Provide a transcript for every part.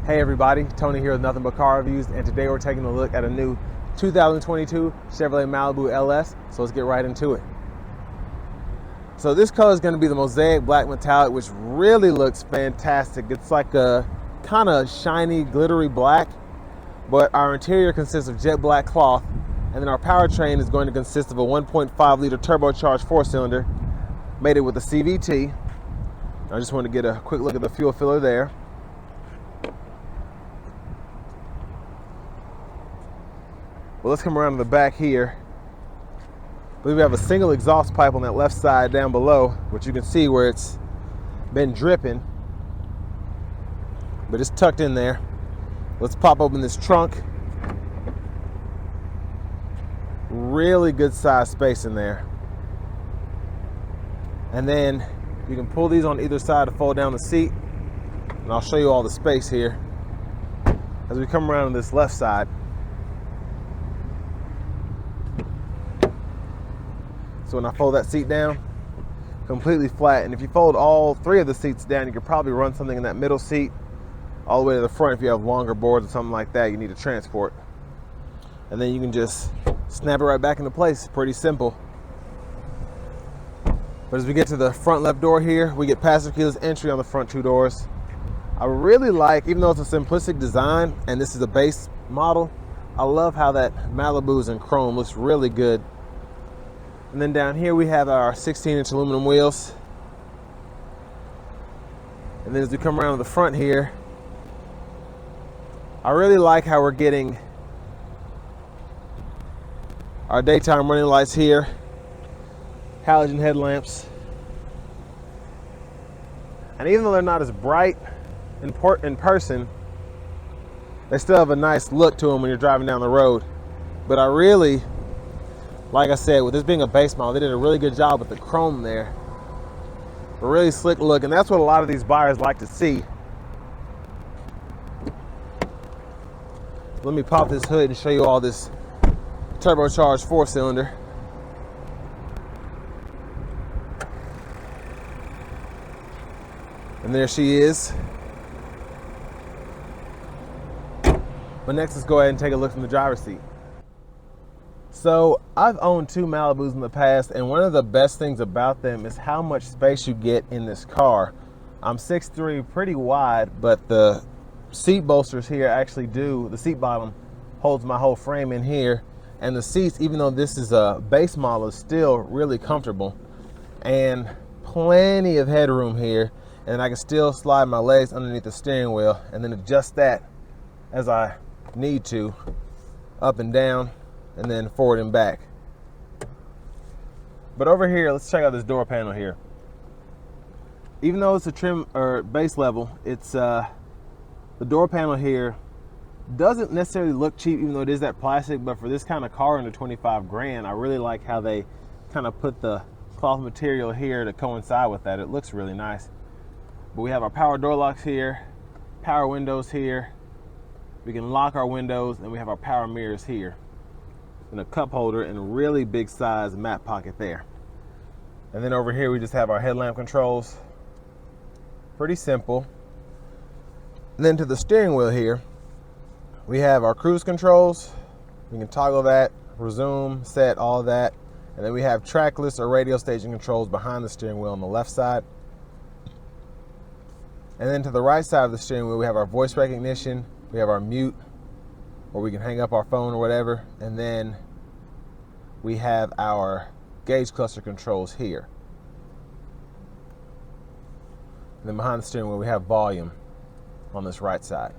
Hey everybody, Tony here with Nothing But Car Reviews, and today we're taking a look at a new 2022 Chevrolet Malibu LS, so let's get right into it. So this color is going to be the mosaic black metallic, which really looks fantastic. It's like a kind of shiny, glittery black, but our interior consists of jet black cloth, and then our powertrain is going to consist of a 1.5 liter turbocharged 4-cylinder, mated with a CVT. I just want to get a quick look at the fuel filler there. Well, let's come around to the back here. I believe we have a single exhaust pipe on that left side down below, which you can see where it's been dripping, but it's tucked in there. Let's pop open this trunk. Really good size space in there. And then you can pull these on either side to fold down the seat, and I'll show you all the space here as we come around to this left side. So when I fold that seat down, completely flat. And if you fold all three of the seats down, you could probably run something in that middle seat all the way to the front if you have longer boards or something like that you need to transport. And then you can just snap it right back into place. Pretty simple. But as we get to the front left door here, we get passenger keyless entry on the front two doors. I really like, even though it's a simplistic design and this is a base model, I love how that Malibu's in chrome looks really good. And then down here we have our 16-inch aluminum wheels. And then as we come around to the front here, I really like how we're getting our daytime running lights here, halogen headlamps. And even though they're not as bright in person, they still have a nice look to them when you're driving down the road. But I really, like I said, with this being a base model, they did a really good job with the chrome there. A really slick look, and that's what a lot of these buyers like to see. Let me pop this hood and show you all this turbocharged 4-cylinder. And there she is. But next, let's go ahead and take a look from the driver's seat. So I've owned two Malibus in the past, and one of the best things about them is how much space you get in this car. I'm 6'3", pretty wide, but the seat bolsters here actually the seat bottom holds my whole frame in here. And the seats, even though this is a base model, is still really comfortable. And plenty of headroom here. And I can still slide my legs underneath the steering wheel and then adjust that as I need to, up and down, and then forward and back. But over here, let's check out this door panel here. Even though it's a trim or base level, it's the door panel here doesn't necessarily look cheap, even though it is that plastic. But for this kind of car under 25 grand, I really like how they kind of put the cloth material here to coincide with that. It looks really nice. But we have our power door locks here, power windows here. We can lock our windows, and we have our power mirrors here, and a cup holder and a really big size map pocket there. And then over here we just have our headlamp controls. Pretty simple. And then to the steering wheel here, we have our cruise controls. We can toggle that, resume, set, all of that. And then we have trackless or radio station controls behind the steering wheel on the left side. And then to the right side of the steering wheel, we have our voice recognition. We have our mute, or we can hang up our phone or whatever. And then we have our gauge cluster controls here. And then behind the steering wheel, we have volume on this right side.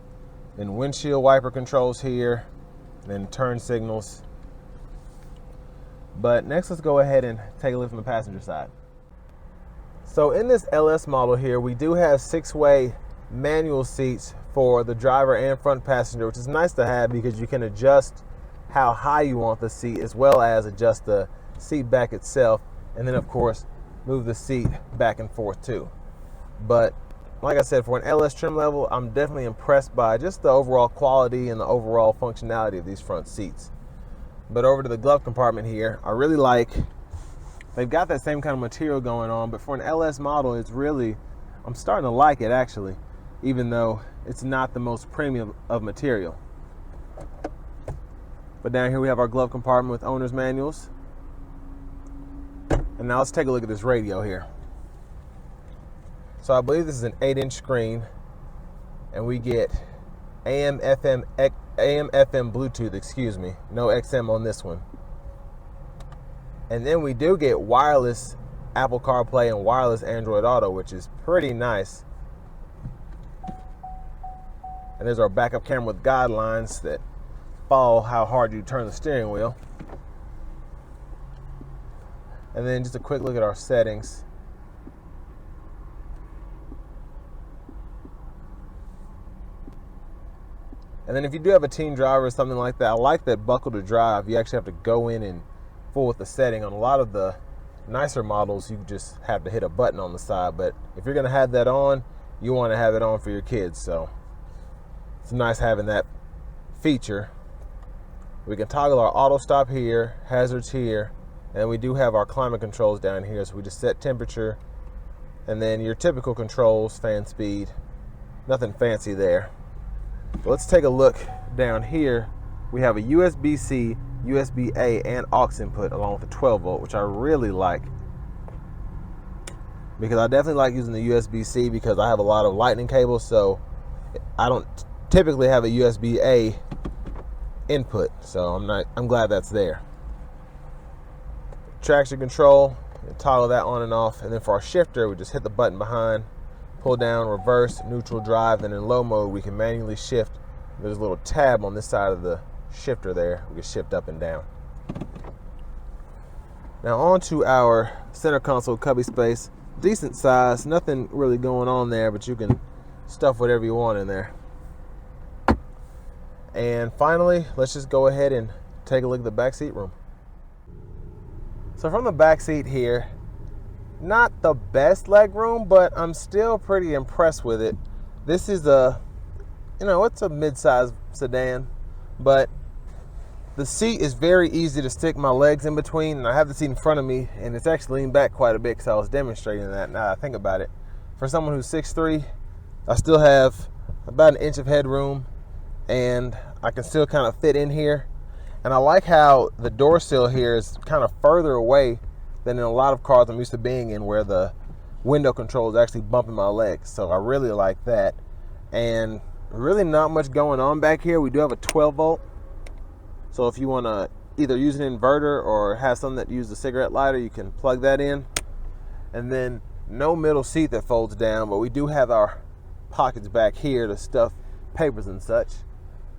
Then windshield wiper controls here, and then turn signals. But next, let's go ahead and take a look from the passenger side. So in this LS model here, we do have 6-way manual seats for the driver and front passenger, which is nice to have because you can adjust how high you want the seat as well as adjust the seat back itself, and then of course move the seat back and forth too. But like I said, for an LS trim level, I'm definitely impressed by just the overall quality and the overall functionality of these front seats. But over to the glove compartment here, I really like, they've got that same kind of material going on, but for an LS model, it's really, I'm starting to like it actually. even though it's not the most premium of material. But down here we have our glove compartment with owner's manuals. And now let's take a look at this radio here. So I believe this is an 8-inch screen, and we get AM, FM, Bluetooth, excuse me. No XM on this one. And then we do get wireless Apple CarPlay and wireless Android Auto, which is pretty nice. And there's our backup camera with guidelines that follow how hard you turn the steering wheel. And then just a quick look at our settings. And then if you do have a teen driver or something like that, I like that buckle to drive. You actually have to go in and fool with the setting. On a lot of the nicer models, you just have to hit a button on the side. But if you're going to have that on, you want to have it on for your kids. So it's nice having that feature. We can toggle our auto stop here, hazards here, and we do have our climate controls down here. So we just set temperature, and then your typical controls, fan speed, nothing fancy there. But let's take a look down here. We have a USB-C, USB-A, and aux input along with a 12 volt, which I really like, because I definitely like using the USB-C because I have a lot of lightning cables, so I don't typically have a USB-A input, so I'm glad that's there. Traction control, toggle that on and off, and then for our shifter, we just hit the button behind, pull down, reverse, neutral, drive, and in low mode we can manually shift. There's a little tab on this side of the shifter there. We can shift up and down. Now on to our center console cubby space. Decent size, nothing really going on there, but you can stuff whatever you want in there. And finally, let's just go ahead and take a look at the back seat room. So from the back seat here, not the best leg room, but I'm still pretty impressed with it. This is it's a mid-size sedan, but the seat is very easy to stick my legs in between, and I have the seat in front of me, and it's actually leaned back quite a bit because I was demonstrating that. Now that I think about it, for someone who's 6'3", I still have about an inch of headroom, and I can still kind of fit in here. And I like how the door sill here is kind of further away than in a lot of cars I'm used to being in, where the window control is actually bumping my legs. So I really like that. And really not much going on back here. We do have a 12 volt. So if you want to either use an inverter or have something that uses a cigarette lighter, you can plug that in. And then no middle seat that folds down, but we do have our pockets back here to stuff papers and such.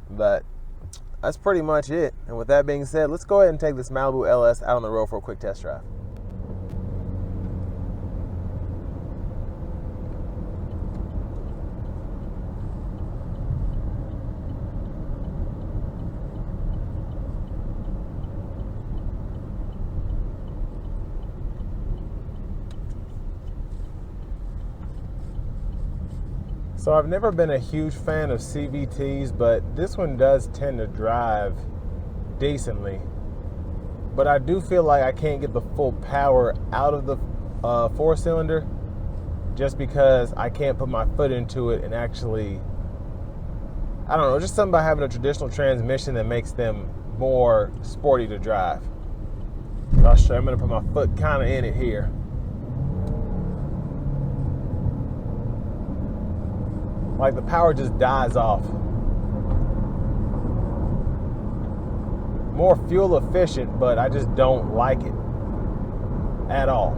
But that's pretty much it. And with that being said, let's go ahead and take this Malibu LS out on the road for a quick test drive. So I've never been a huge fan of CVTs, but this one does tend to drive decently. But I do feel like I can't get the full power out of the 4-cylinder just because I can't put my foot into it and actually, I don't know, just something about having a traditional transmission that makes them more sporty to drive. I'll show you. I'm going to put my foot kind of in it here. Like the power just dies off. More fuel efficient, but I just don't like it at all.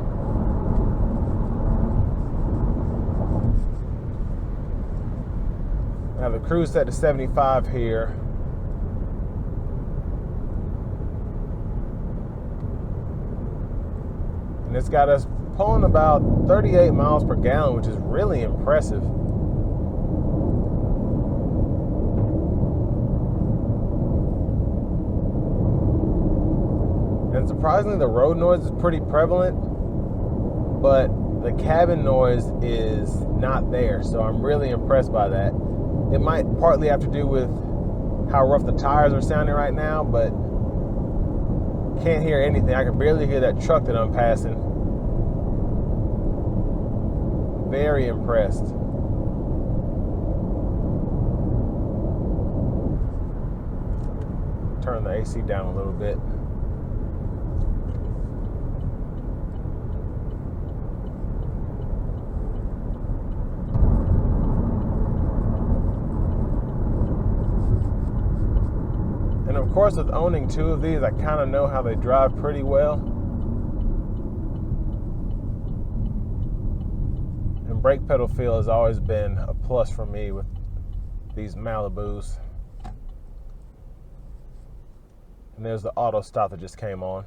I have the cruise set to 75 here. And it's got us pulling about 38 miles per gallon, which is really impressive. And surprisingly, the road noise is pretty prevalent, but the cabin noise is not there, so I'm really impressed by that. It might partly have to do with how rough the tires are sounding right now, but can't hear anything. I can barely hear that truck that I'm passing. Very impressed. turn the AC down a little bit. And of course, with owning two of these, I kind of know how they drive pretty well. And brake pedal feel has always been a plus for me with these Malibus. And there's the auto stop that just came on.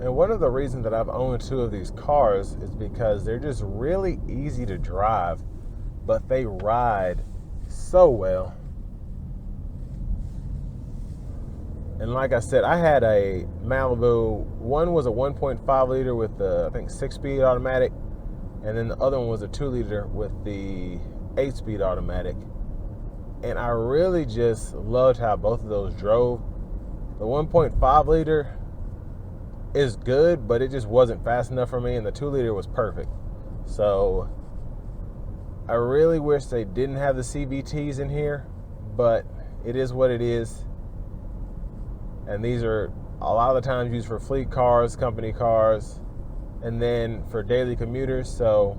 And one of the reasons that I've owned two of these cars is because they're just really easy to drive, but they ride so well. And like I said, I had a Malibu. One was a 1.5 liter with the, I think, 6-speed automatic. And then the other one was a 2 liter with the 8-speed automatic. And I really just loved how both of those drove. The 1.5 liter is good, but it just wasn't fast enough for me, and the 2 liter was perfect. So I really wish they didn't have the CVTs in here, but it is what it is. And these are a lot of the times used for fleet cars, company cars, and then for daily commuters, so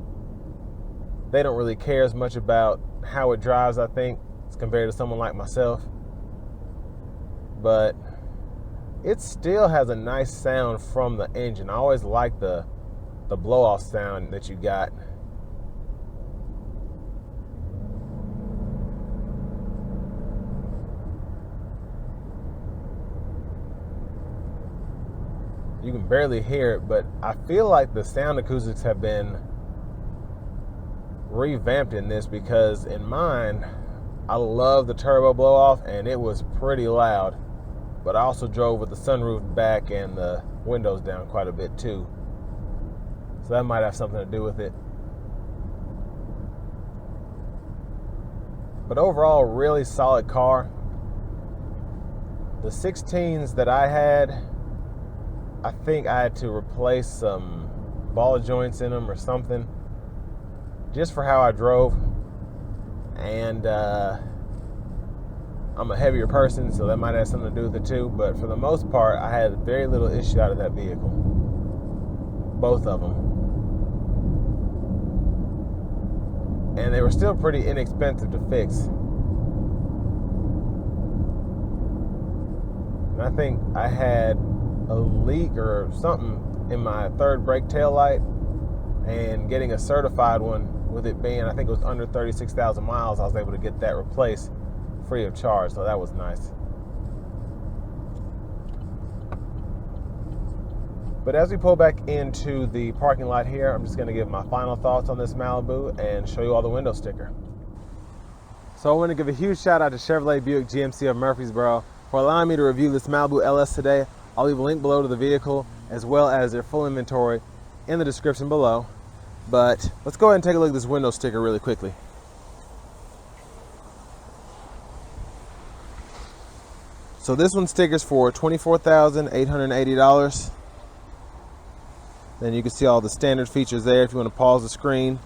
they don't really care as much about how it drives, I think, as compared to someone like myself. But it still has a nice sound from the engine. I always like the blow-off sound that you got. You can barely hear it, but I feel like the sound acoustics have been revamped in this, because in mine, I love the turbo blow-off, and it was pretty loud. But I also drove with the sunroof back and the windows down quite a bit too. So that might have something to do with it. But overall, really solid car. The 16s that I had, I think I had to replace some ball joints in them or something, just for how I drove. And I'm a heavier person, so that might have something to do with it too. But for the most part, I had very little issue out of that vehicle. Both of them. And they were still pretty inexpensive to fix. And I think I had a leak or something in my third brake tail light, and getting a certified one, with it being, I think it was under 36,000 miles, I was able to get that replaced free of charge, so that was nice. But as we pull back into the parking lot here, I'm just going to give my final thoughts on this Malibu and show you all the window sticker. So I want to give a huge shout out to Chevrolet Buick GMC of Murfreesboro for allowing me to review this Malibu LS today. I'll leave a link below to the vehicle, as well as their full inventory in the description below. But let's go ahead and take a look at this window sticker really quickly. So this one stickers for $24,880. Then you can see all the standard features there if you want to pause the screen.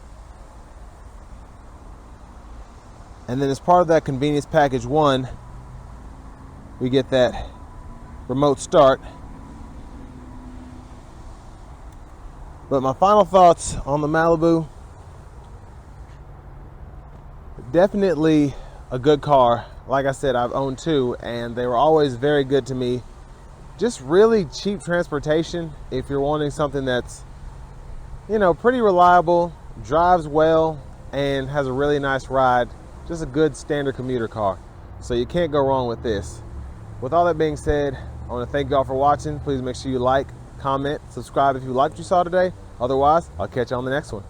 And then as part of that convenience package 1, we get that remote start. But my final thoughts on the Malibu: definitely a good car. Like I said, I've owned two, and they were always very good to me. Just really cheap transportation if you're wanting something that's, you know, pretty reliable, drives well, and has a really nice ride. Just a good standard commuter car. So you can't go wrong with this. With all that being said, I want to thank y'all for watching. Please make sure you like, comment, subscribe if you liked what you saw today. Otherwise, I'll catch you on the next one.